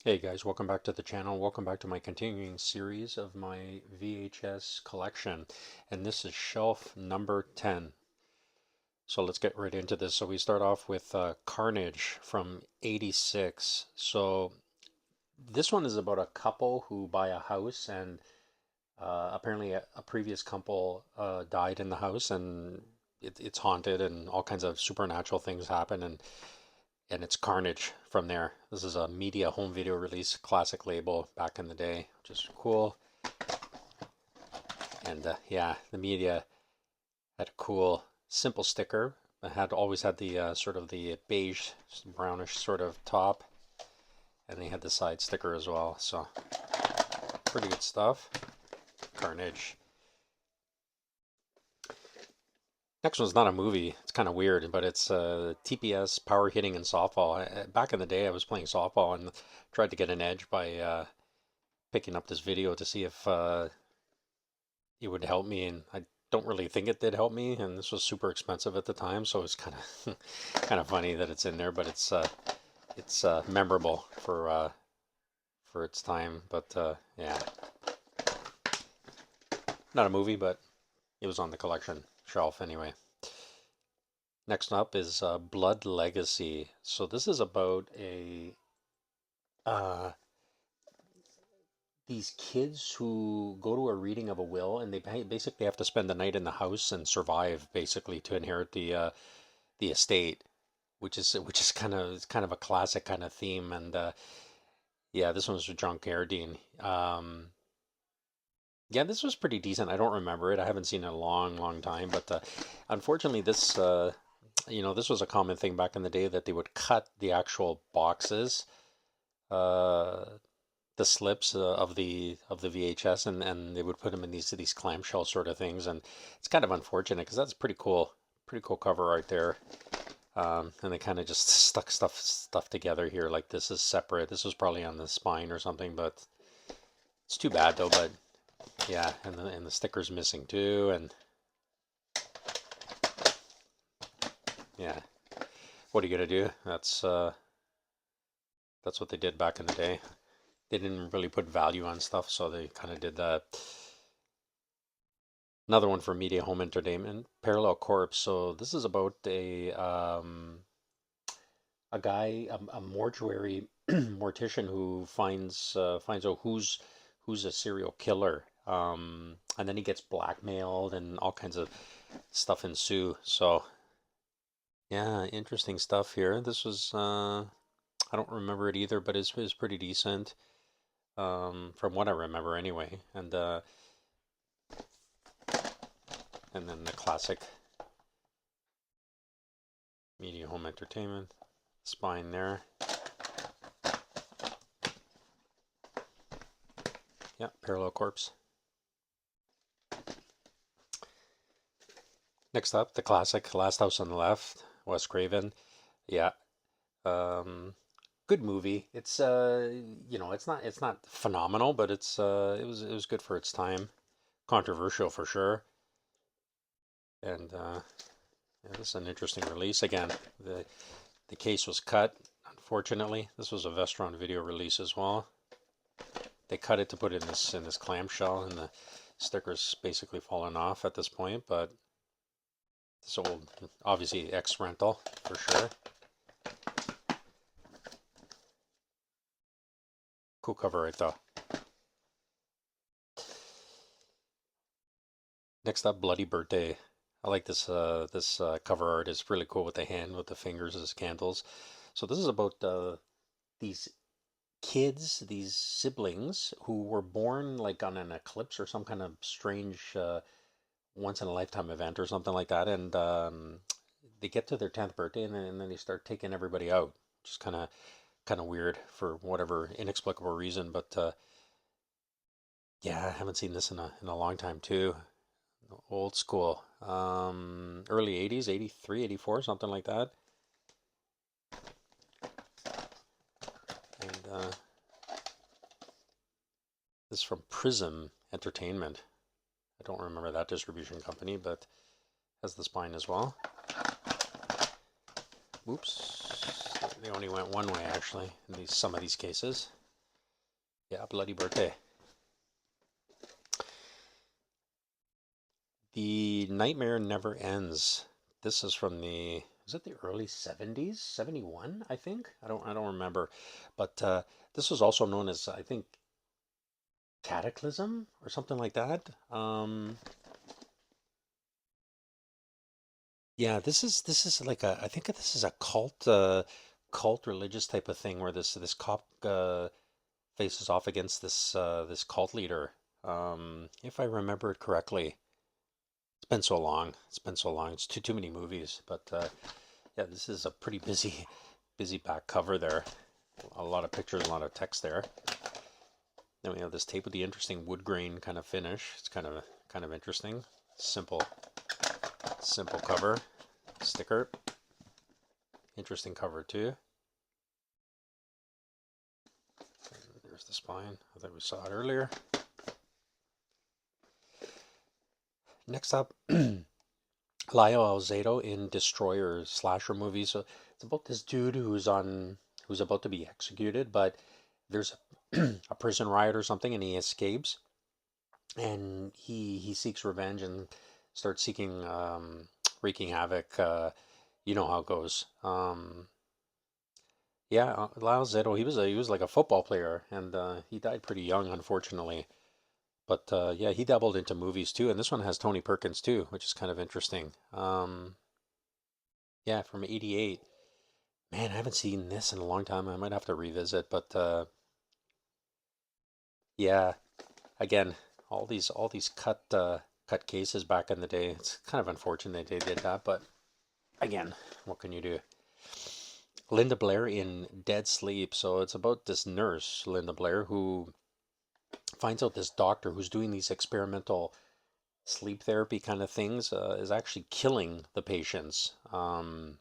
Hey guys, welcome back to the channel. Welcome back to my continuing series of my VHS collection. And this is shelf number 10. So let's get right into this. So we start off with Carnage from 86. So this one is about a couple who buy a house and apparently a previous couple died in the house and it's haunted and all kinds of supernatural things happen and it's Carnage from there. This is a media home video release classic label back in the day, which is cool. And yeah, the media had a cool, simple sticker. It had always had the sort of the beige, brownish sort of top, and they had the side sticker as well. So pretty good stuff. Carnage. Next one's not a movie. It's kind of weird, but it's TPS power hitting and softball. Back in the day, I was playing softball and tried to get an edge by picking up this video to see if it would help me, and I don't really think it did help me. And this was super expensive at the time, so it's kind of kind of funny that it's in there, but it's memorable for its time. But yeah, not a movie, but it was on the collection shelf anyway. Next up is Blood Legacy. So this is about a uh, these kids who go to a reading of a will and they basically have to spend the night in the house and survive basically to inherit the estate, which is kind of a classic kind of theme. And yeah, this one was with John Carradine. Yeah, this was pretty decent. I don't remember it. I haven't seen it in a long, long time. But unfortunately, this was a common thing back in the day that they would cut the actual boxes, uh, the slips of the VHS, and they would put them in these clamshell sort of things. And it's kind of unfortunate because that's pretty cool cover art there. And they kind of just stuck stuff together here. Like this is separate. This was probably on the spine or something, but it's too bad though. But yeah, and the sticker's missing too. And yeah, what are you gonna do? That's what they did back in the day. They didn't really put value on stuff, so they kind of did that. Another one for media home entertainment, Parallel Corpse. So this is about a guy, a mortuary mortician who finds out who's a serial killer. And then he gets blackmailed and all kinds of stuff ensue. So yeah, interesting stuff here. This was I don't remember it either, but it's pretty decent. From what I remember anyway. And then the classic media home entertainment spine there. Yeah, Parallel Corpse. Next up, the classic Last House on the Left, Wes Craven. Yeah, good movie. It's it's not phenomenal, but it was good for its time. Controversial for sure. And yeah, this is an interesting release. Again, the case was cut. Unfortunately, this was a Vestron video release as well. They cut it to put it in this clamshell, and the sticker's basically fallen off at this point. But this old, obviously X rental for sure. Cool cover right though. Next up, Bloody Birthday. I like this cover art. It's really cool with the hand with the fingers as candles. So this is about these kids, these siblings who were born like on an eclipse or some kind of strange once in a lifetime event or something like that, and they get to their 10th birthday and then they start taking everybody out, which is kind of weird for whatever inexplicable reason. But yeah, I haven't seen this in a long time too. Old school, early 80s, 83, 84, something like that. And this is from Prism Entertainment. I don't remember that distribution company, but has the spine as well. Oops, they only went one way actually in some of these cases. Yeah, Bloody Birthday. The Nightmare Never Ends. This is from is it the early 70s? 71, I think. I don't remember. But this was also known as, I think, Cataclysm or something like that. Yeah, this is like a I think this is a cult religious type of thing where this cop faces off against this cult leader. If I remember it correctly. It's been so long. It's been so long. It's too many movies, but yeah, this is a pretty busy back cover there. A lot of pictures, a lot of text there. Then we have this tape with the interesting wood grain kind of finish. It's kind of interesting. Simple cover. Sticker. Interesting cover too. There's the spine. I think we saw it earlier. Next up, Lyle Alzado in Destroyer slasher movie. So it's about this dude who's about to be executed, but there's a prison riot or something, and he escapes, and he seeks revenge and starts seeking wreaking havoc. You know how it goes. Yeah, Lyle Alzado. He was like a football player, and he died pretty young, unfortunately. But yeah, he dabbled into movies too, and this one has Tony Perkins too, which is kind of interesting. Yeah, from '88. Man, I haven't seen this in a long time. I might have to revisit, but yeah, again, all these cut cases back in the day. It's kind of unfortunate they did that, but again, what can you do? Linda Blair in Dead Sleep. So it's about this nurse, Linda Blair, who finds out this doctor who's doing these experimental sleep therapy kind of things is actually killing the patients. And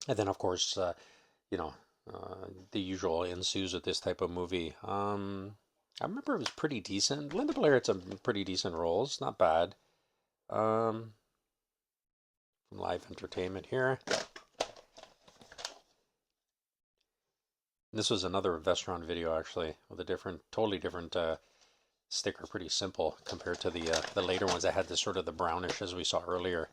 then, of course, you know, the usual ensues with this type of movie. I remember it was pretty decent. Linda Blair had some pretty decent roles, not bad. Um, Live entertainment here. This was another Vestron video actually, with a totally different sticker. Pretty simple compared to the later ones that had this sort of the brownish as we saw earlier.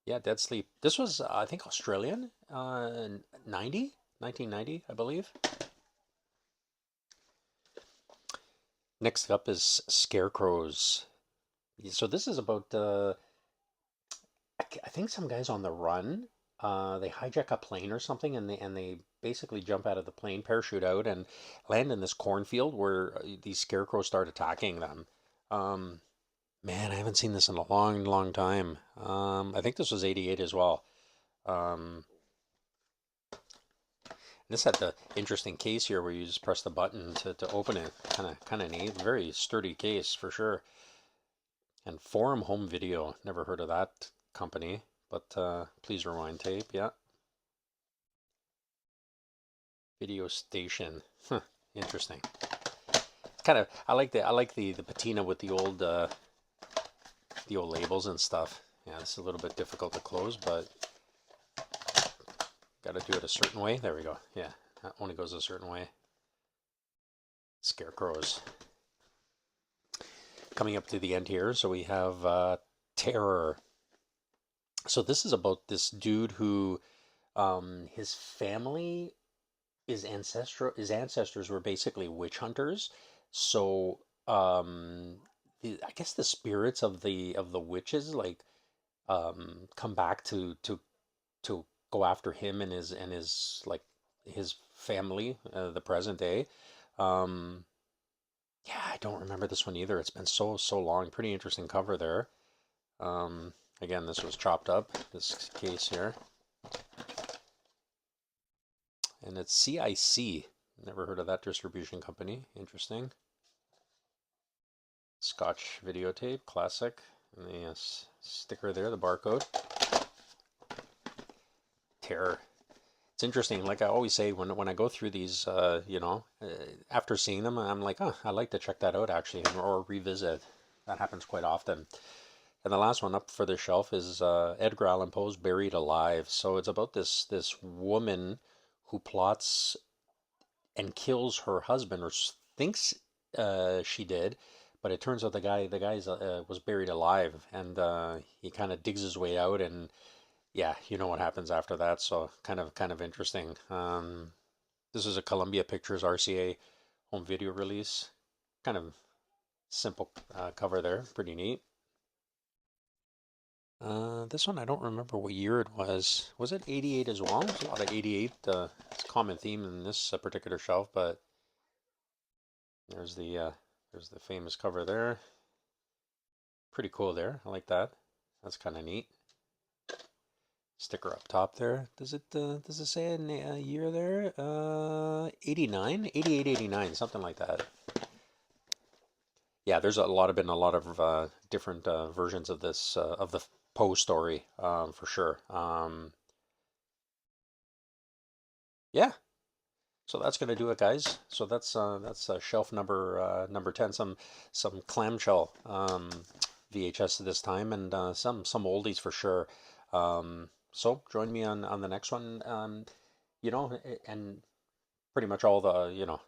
Yeah, Dead Sleep. This was I think Australian, 90, 1990, I believe. Next up is Scarecrows. So this is about I think some guys on the run. They hijack a plane or something, and they basically jump out of the plane, parachute out, and land in this cornfield where these scarecrows start attacking them. Um, Man, I haven't seen this in a long time. I think this was '88 as well. Um, this had the interesting case here where you just press the button to open it. Kind of neat. Very sturdy case for sure. And Forum Home Video. Never heard of that company, but please rewind tape. Yeah. Video station. Huh, interesting. Kind of. I like the patina with the old labels and stuff. Yeah, it's a little bit difficult to close, but got to do it a certain way. There we go. Yeah, that only goes a certain way. Scarecrows. Coming up to the end here, so we have Terror. So this is about this dude who, his family, his ancestors were basically witch hunters. So I guess the spirits of the witches like come back to go after him and his like his family, the present day. Um, yeah, I don't remember this one either. It's been so long. Pretty interesting cover there. Um, Again, this was chopped up. This case here, and it's CIC. Never heard of that distribution company. Interesting. Scotch videotape, classic. And the sticker there, the barcode. Terror. It's interesting. Like I always say, when I go through these, after seeing them, I'm like, oh, I'd like to check that out actually, or revisit. That happens quite often. And the last one up for the shelf is Edgar Allan Poe's Buried Alive. So it's about this woman who plots and kills her husband, or thinks she did, but it turns out the guy's was buried alive, and he kind of digs his way out, and yeah, you know what happens after that. So kind of interesting. This is a Columbia Pictures RCA home video release. Kind of simple cover there, pretty neat. This one I don't remember what year it was. Was it 88 as well? There's a lot of 88. It's a common theme in this particular shelf, but there's the famous cover there. Pretty cool there. I like that. That's kind of neat. Sticker up top there. Does it say a year there? 89, 88, 89, something like that. Yeah, there's been a lot of different versions of this of the Poe story for sure. Yeah, so that's gonna do it, guys. So that's shelf number 10. Some clamshell VHS this time, and some oldies for sure. So join me on the next one. And pretty much all the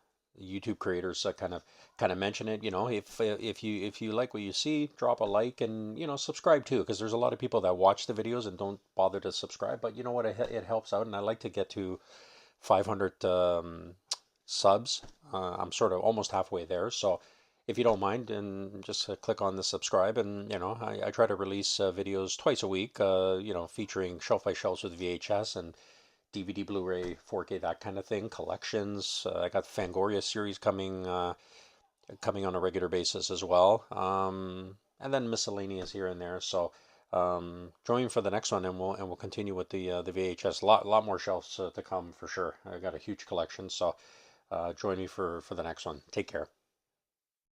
YouTube creators kind of mention it. If you like what you see, drop a like, and subscribe too, because there's a lot of people that watch the videos and don't bother to subscribe. But you know what, it helps out, and I like to get to 500 subs. I'm sort of almost halfway there, so if you don't mind, and just click on the subscribe, and I try to release videos twice a week, featuring shelf by shelves with VHS and DVD, Blu-ray, 4K, that kind of thing, collections. I got the Fangoria series coming on a regular basis as well, and then miscellaneous here and there. So join for the next one, and we'll continue with the VHS. Lot more shelves to come for sure. I got a huge collection, so join me for the next one. Take care.